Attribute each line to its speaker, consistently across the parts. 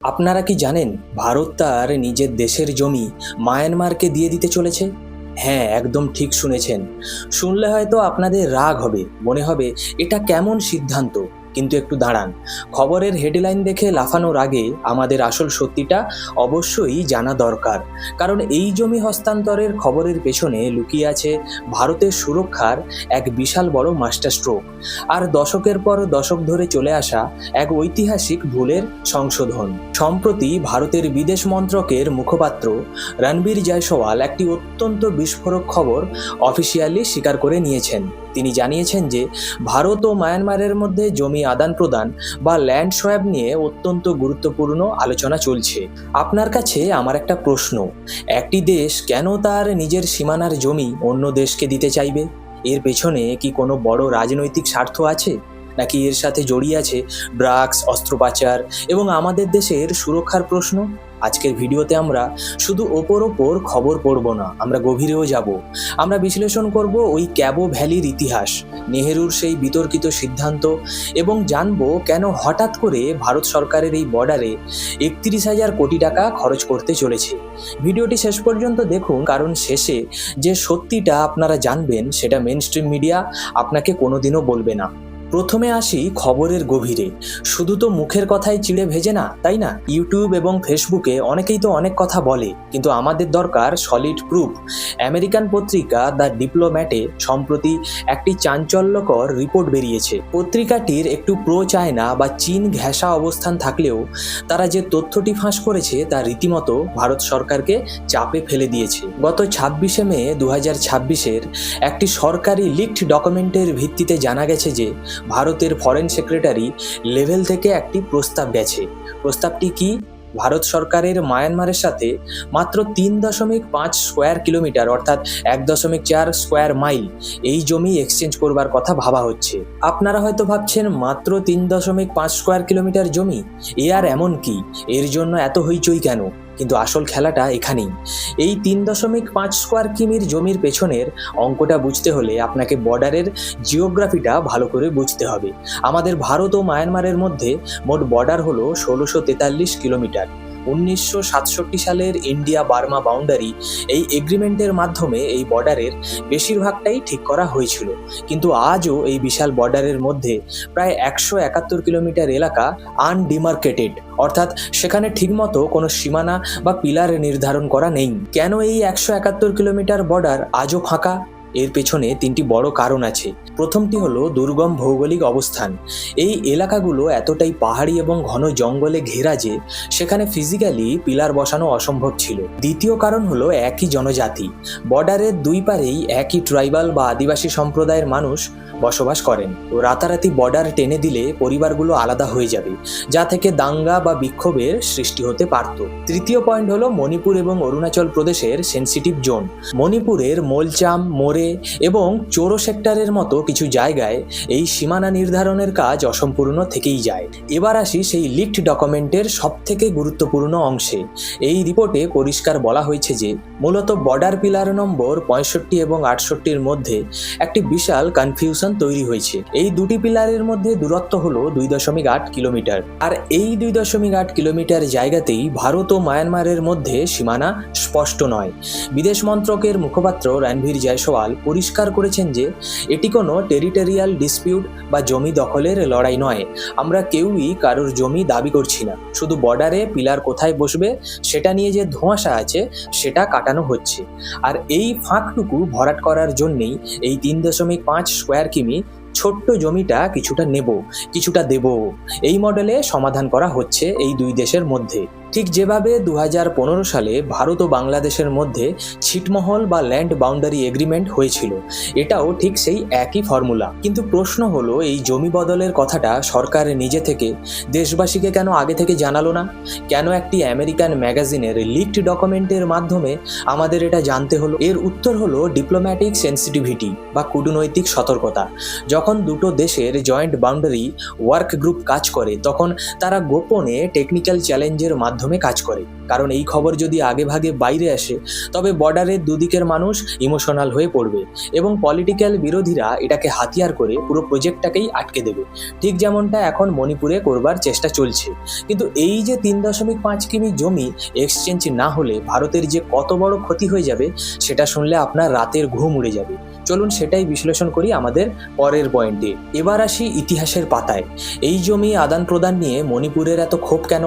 Speaker 1: আপনারা কি জানেন ভারত তার নিজের দেশের জমি মায়ানমারকে দিয়ে দিতে চলেছে? হ্যাঁ, একদম ঠিক শুনেছেন। শুনলে হয়তো আপনাদের রাগ হবে, মনে হবে এটা কেমন সিদ্ধান্ত। কিন্তু একটু দাঁড়ান, খবরের হেডলাইন দেখে লাফানোর আগে আমাদের আসল সত্যিটা অবশ্যই জানা দরকার। কারণ এই জমি হস্তান্তরের খবরের পেছনে লুকিয়ে আছে ভারতের সুরক্ষার এক বিশাল বড় মাস্টার স্ট্রোক, আর দশকের পর দশক ধরে চলে আসা এক ঐতিহাসিক ভুলের সংশোধন। সম্প্রতি ভারতের বিদেশ মন্ত্রকের মুখপাত্র রণবীর জয়সওয়াল একটি অত্যন্ত বিস্ফোরক খবর অফিসিয়ালি স্বীকার করে নিয়েছেন। তিনি জানিয়েছেন যে ভারত ও মায়ানমারের মধ্যে জমি আদান প্রদান বা ল্যান্ড সোয়াপ নিয়ে অত্যন্ত গুরুত্বপূর্ণ আলোচনা চলছে। আপনার কাছে আমার একটা প্রশ্ন, একটি দেশ কেন তার নিজের সীমানার জমি অন্য দেশকে দিতে চাইবে? এর পেছনে কি কোনো বড় রাজনৈতিক স্বার্থ আছে, নাকি এর সাথে জড়িয়ে আছে ড্রাগস, অস্ত্র পাচার এবং আমাদের দেশের সুরক্ষার প্রশ্ন? আজকের ভিডিওতে আমরা শুধু ওপর খবর পড়ব না, আমরা গভীরেও যাব। আমরা বিশ্লেষণ করব ওই ক্যাবো ভ্যালির ইতিহাস, নেহেরুর সেই বিতর্কিত সিদ্ধান্ত এবং জানব কেন হঠাৎ করে ভারত সরকারের এই বর্ডারে ৩১,০০০ কোটি টাকা খরচ করতে চলেছে। ভিডিওটি শেষ পর্যন্ত দেখুন, কারণ শেষে যে সত্যিটা আপনারা জানবেন সেটা মেইনস্ট্রিম মিডিয়া আপনাকে কোনোদিনও বলবে না। প্রথমে আসি খবরের গভীরে। শুধু তো মুখের কথাই চিড়ে ভেজে না, তাই না? ইউটিউব এবং ফেসবুকে অনেকেই তো অনেক কথা বলে, কিন্তু আমাদের দরকার সলিড প্রুফ। আমেরিকান পত্রিকা দ্য ডিপ্লোম্যাটে সম্প্রতি একটি চাঞ্চল্যকর রিপোর্ট বেরিয়েছে। পত্রিকাটির একটু প্রো চায়না বা চীন ঘেঁষা অবস্থান থাকলেও তারা যে তথ্যটি ফাঁস করেছে তা রীতিমতো ভারত সরকারকে চাপে ফেলে দিয়েছে। গত ২৬শে মে ২০২৬-এর একটি সরকারি লিকড ডকুমেন্টের ভিত্তিতে জানা গেছে যে ভারতের ফরেন সেক্রেটারি লেভেল থেকে একটি প্রস্তাব গেছে। প্রস্তাবটি কি? ভারত সরকারের মায়ানমারের সাথে মাত্র ৩.৫ স্কোয়ার কিলোমিটার অর্থাৎ ১.৪ স্কোয়ার মাইল এই জমি এক্সচেঞ্জ করবার কথা ভাবা হচ্ছে। আপনারা হয়তো ভাবছেন মাত্র ৩.৫ স্কোয়ার কিলোমিটার জমি, এ আর এমন কি, এর জন্য এত হইচই কেন? কিন্তু আসল খেলাটা এখানেই। এই ৩.৫ স্কোয়ার কিমির জমির পেছনের অঙ্কটা বুঝতে হলে আপনাকে বর্ডারের জিওগ্রাফিটা ভালো করে বুঝতে হবে। আমাদের ভারত ও মায়ানমারের মধ্যে মোট বর্ডার হলো ১৬৪৩ কিলোমিটার। ১৯৬৭ সালের ইন্ডিয়া বার্মা বাউন্ডারি এই এগ্রিমেন্টের মাধ্যমে এই বর্ডারের বেশিরভাগটাই ঠিক করা হয়েছিল। কিন্তু আজও এই বিশাল বর্ডারের মধ্যে প্রায় ১৭১ কিলোমিটার এলাকা আনডিমার্কেটেড, অর্থাৎ সেখানে ঠিকমতো কোনো সীমানা বা পিলার নির্ধারণ করা নেই। কেন এই ১৭১ কিলোমিটার বর্ডার আজও ফাঁকা? এর পেছনে ৩টি বড় কারণ আছে। প্রথমটি হলো দুর্গম ভৌগোলিক অবস্থান। এই এলাকাগুলো এতটাই পাহাড়ি এবং ঘন জঙ্গলে ঘেরা যে সেখানে ফিজিক্যালি পিলার বসানো অসম্ভব ছিল। দ্বিতীয় কারণ হলো একই জনজাতি। বর্ডারের দুই পারেই একই ট্রাইবাল বা আদিবাসী সম্প্রদায়ের মানুষ বসবাস করেন। তো রাতারাতি বর্ডার টেনে দিলে পরিবারগুলো আলাদা হয়ে যাবে, যা থেকে দাঙ্গা বা বিক্ষোভের সৃষ্টি হতে পারত। তৃতীয় পয়েন্ট হলো মণিপুর এবং অরুণাচল প্রদেশের সেন্সিটিভ জোন। মণিপুরের মোলচাম, মোরে এবং চোরো সেক্টরের মতো কিছু জায়গায় এই সীমানা নির্ধারণের কাজ অসম্পূর্ণ থেকেই যায়। এবার আসি সেই লিকড ডকুমেন্টের সবথেকে গুরুত্বপূর্ণ অংশে। এই রিপোর্টে পরিষ্কার বলা হয়েছে যে মূলত বর্ডার পিলার নম্বর ৬৫ এবং ৬৮-র মধ্যে একটি বিশাল কনফিউশন তৈরি হয়েছে। এই দুটি পিলারের মধ্যে দূরত্ব হলো ২.৮ কিলোমিটার, আর এই ২.৮ কিলোমিটার জায়গাতেই ভারত ও মায়ানমারের মধ্যে সীমানা স্পষ্ট নয়। বিদেশ মন্ত্রকের মুখপাত্র রণবীর জয়সওয়াল পরিষ্কার করেছেন যে এটি কোনো টেরিটোরিয়াল ডিসপিউট বা জমি দখলের লড়াই নয়। আমরা কেউই কারোর জমি দাবি করছি না, শুধু বর্ডারে পিলার কোথায় বসবে সেটা নিয়ে যে ধোঁয়াশা আছে সেটা কাটানো হচ্ছে। আর এই ফাঁকটুকু ভরাট করার জন্যেই এই ৩.৫ স্কোয়ার কিমি ছোট্ট জমিটা কিছুটা নেব, কিছুটা দেব, এই মডেলে সমাধান করা হচ্ছে এই দুই দেশের মধ্যে। ঠিক যেভাবে ২০১৫ সালে ভারত ও বাংলাদেশের মধ্যে ছিটমহল বা ল্যান্ড বাউন্ডারি এগ্রিমেন্ট হয়েছিল, এটাও ঠিক সেই একই ফর্মুলা। কিন্তু প্রশ্ন হলো, এই জমি বদলের কথাটা সরকার নিজে থেকে দেশবাসীকে কেন আগে থেকে জানালো না? কেন একটি আমেরিকান ম্যাগাজিনের লিকড ডকুমেন্টের মাধ্যমে আমাদের এটা জানতে হলো? এর উত্তর হলো ডিপ্লোম্যাটিক সেন্সিটিভিটি বা কূটনৈতিক সতর্কতা। যখন দুটো দেশের জয়েন্ট বাউন্ডারি ওয়ার্ক গ্রুপ কাজ করে, তখন তারা গোপনে টেকনিক্যাল চ্যালেঞ্জের মাধ্যমে মাধ্যমে কাজ করে। কারণ এই খবর যদি আগে ভাগে বাইরে আসে তবে বর্ডারের দুদিকের মানুষ ইমোশনাল হয়ে পড়বে এবং পলিটিক্যাল বিরোধীরা এটাকে হাতিয়ার করে পুরো প্রজেক্টটাকেই আটকে দেবে, ঠিক যেমনটা এখন মণিপুরে করবার চেষ্টা চলছে। কিন্তু এই যে 3.5 কিমি জমি এক্সচেঞ্জ না হলে ভারতের যে কত বড় ক্ষতি হয়ে যাবে সেটা শুনলে আপনার রাতের ঘুম উড়ে যাবে। চলুন সেটাই বিশ্লেষণ করি আমাদের পরের পয়েন্টে। এবার আসি ইতিহাসের পাতায়। এই জমি আদান প্রদান নিয়ে মণিপুরের এত ক্ষোভ কেন?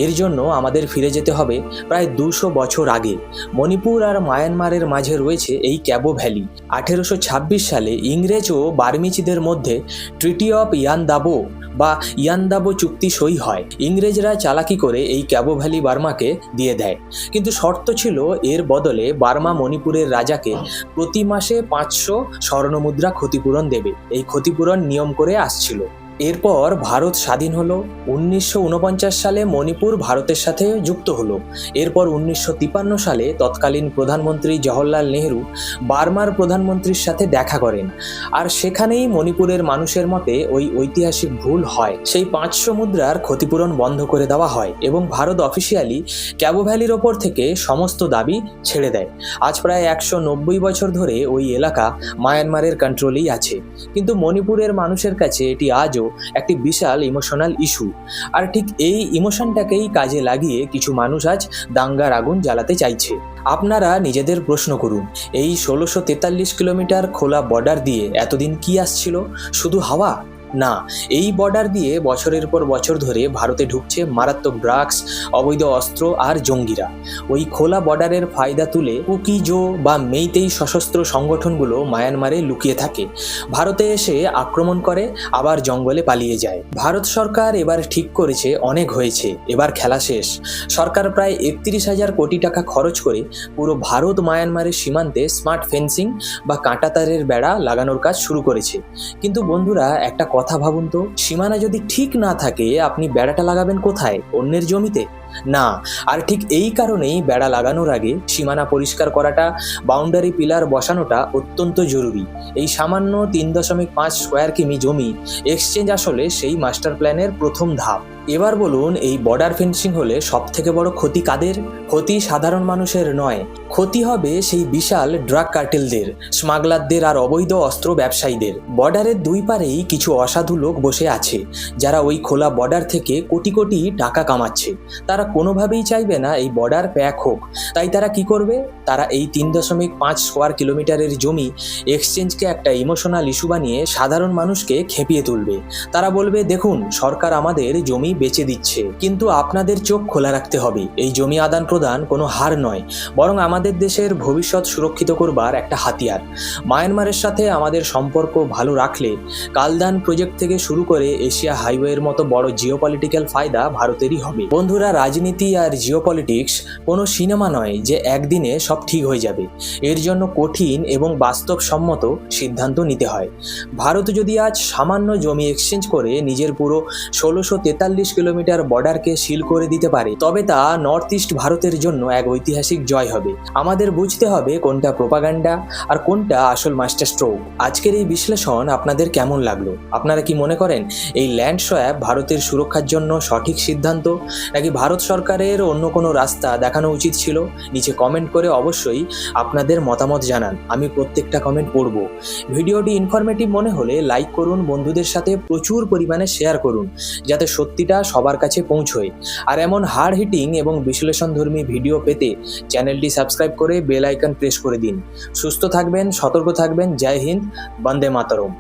Speaker 1: এর জন্য আমাদের ফিরে যেতে হবে প্রায় 200 বছর আগে। মণিপুর আর মায়ানমারের মাঝে রয়েছে এই ক্যাবো ভ্যালি। 1826 সালে ইংরেজ ও বার্মিচিদের মধ্যে ট্রিটি অফ ইয়ানদাবো বা ইয়ানদাবো চুক্তি সই হয়। ইংরেজরা চালাকি করে এই ক্যাবো ভ্যালি বার্মাকে দিয়ে দেয়, কিন্তু শর্ত ছিল এর বদলে বার্মা মণিপুরের রাজাকে প্রতি মাসে 500 স্বর্ণমুদ্রা ক্ষতিপূরণ দেবে। এই ক্ষতিপূরণ নিয়ম করে আসছিল। এরপর ভারত স্বাধীন হলো। 1949 সালে মণিপুর ভারতের সাথে যুক্ত হলো। এরপর 1953 সালে তৎকালীন প্রধানমন্ত্রী জওহরলাল নেহরু বার্মার প্রধানমন্ত্রীর সাথে দেখা করেন, আর সেখানেই মণিপুরের মানুষের মতে ওই ঐতিহাসিক ভুল হয়। সেই 500 মুদ্রার ক্ষতিপূরণ বন্ধ করে দেওয়া হয় এবং ভারত অফিসিয়ালি ক্যাবো ভ্যালির ওপর থেকে সমস্ত দাবি ছেড়ে দেয়। আজ প্রায় 190 বছর ধরে ওই এলাকা মায়ানমারের কন্ট্রোলেই আছে, কিন্তু মণিপুরের মানুষের কাছে এটি আজও একটি বিশাল ইমোশনাল ইস্যু। আর ঠিক এই ইমোশনটাকেই কাজে লাগিয়ে কিছু মানুষ আজ দাঙ্গার আগুন জ্বালাতে চাইছে। আপনারা নিজেদের প্রশ্ন করুন, এই 1643 কিলোমিটার খোলা বর্ডার দিয়ে এতদিন কি আসছিল? শুধু হাওয়া? না, এই বর্ডার দিয়ে বছরের পর বছর ধরে ভারতে ঢুকছে মারাত্মক ড্রাগস, অবৈধ অস্ত্র আর জঙ্গিরা। ওই খোলা বর্ডারের ফায়দা তুলে কুকিজো বা মেইতেই সশস্ত্র সংগঠনগুলো মায়ানমারে লুকিয়ে থাকে, ভারতে এসে আক্রমণ করে, আবার জঙ্গলে পালিয়ে যায়। ভারত সরকার এবার ঠিক করেছে অনেক হয়েছে, এবার খেলা শেষ। সরকার প্রায় 31,000 কোটি টাকা খরচ করে পুরো ভারত মায়ানমারের সীমান্তে স্মার্ট ফেন্সিং বা কাঁটাতারের বেড়া লাগানোর কাজ শুরু করেছে। কিন্তু বন্ধুরা, একটা কথা ভাবুন তো, সীমানা যদি ঠিক না থাকে আপনি বেড়াটা লাগাবেন কোথায়? অন্যের জমিতে? না। আর ঠিক এই কারণেই বেড়া লাগানোর আগে সীমানা পরিষ্কার করাটা, বাউন্ডারি পিলার বসানোটা অত্যন্ত জরুরি। এই সামান্য 3.5 স্কোয়ার কিমি জমি এক্সচেঞ্জ আসলে সেই মাস্টার প্ল্যানের প্রথম ধাপ। এবার বলুন, এই বর্ডার ফেন্সিং হলে সব থেকে বড় ক্ষতি কাদের? ক্ষতি সাধারণ মানুষের নয়, ক্ষতি হবে সেই বিশাল ড্রাগ কার্টেলদের, স্মাগলারদের আর অবৈধ অস্ত্র ব্যবসায়ীদের। বর্ডারের দুই পারেই কিছু অসাধু লোক বসে আছে যারা ওই খোলা বর্ডার থেকে কোটি কোটি টাকা কামাচ্ছে। তারা কোনোভাবেই চাইবে না এই বর্ডার প্যাক হোক, তাই তারা কি করবে? তারা এই 3.5 স্কোয়ার কিলোমিটারের জমি এক্সচেঞ্জকে একটা ইমোশনাল ইস্যু বানিয়ে সাধারণ মানুষকে খেপিয়ে তুলবে। তারা বলবে, দেখুন সরকার আমাদের জমি বেচে দিচ্ছে, কিন্তু আপনাদের চোখ খোলা রাখতে হবে। এই জমি আদান প্রদান কোনো হার নয়, বরং আমাদের দেশের ভবিষ্যৎ সুরক্ষিত করবার একটা হাতিয়ার। মায়ানমারের সাথে আমাদের সম্পর্ক ভালো রাখলে কালদান প্রজেক্ট থেকে শুরু করে এশিয়া হাইওয়ের মতো বড় জিওপলিটিক্যাল ফায়দা ভারতেরই হবে। বন্ধুরা, রাজনীতি আর জিওপলিটিক্স কোনো সিনেমা নয় যে একদিনে সব ঠিক হয়ে যাবে। এর জন্য কঠিন এবং বাস্তবসম্মত সিদ্ধান্ত নিতে হয়। ভারত যদি আজ সামান্য জমি এক্সচেঞ্জ করে নিজের পুরো 1643 কিলোমিটার বর্ডারকে সিল করে দিতে পারে, তবে তা নর্থ ইস্ট ভারতের জন্য এক ঐতিহাসিক জয় হবে। আমাদের বুঝতে হবে কোনটা প্রোপাগান্ডা আর কোনটা আসল মাস্টার স্ট্রোক। আজকের এই বিশ্লেষণ আপনাদের কেমন লাগলো? আপনারা কি মনে করেন এই ল্যান্ড সোয়াপ ভারতের সুরক্ষার জন্য সঠিক সিদ্ধান্ত, নাকি ভারত সরকারের অন্য কোনো রাস্তা দেখানো উচিত ছিল? নিচে কমেন্ট করে অবশ্যই আপনাদের মতামত জানান, আমি প্রত্যেকটা কমেন্ট পড়ব। ভিডিওটি ইনফরমেটিভ মনে হলে লাইক করুন, বন্ধুদের সাথে প্রচুর পরিমাণে শেয়ার করুন যাতে সত্যিটা সবার কাছে পৌঁছয়। আর এমন হার্ড হিটিং এবং বিশ্লেষণধর্মী ভিডিও পেতে চ্যানেলটি সাবস্ক্রাইব করে বেল আইকন প্রেস করে দিন। সুস্থ থাকবেন, সতর্ক থাকবেন। জয় হিন্দ, বন্দে মাতরম।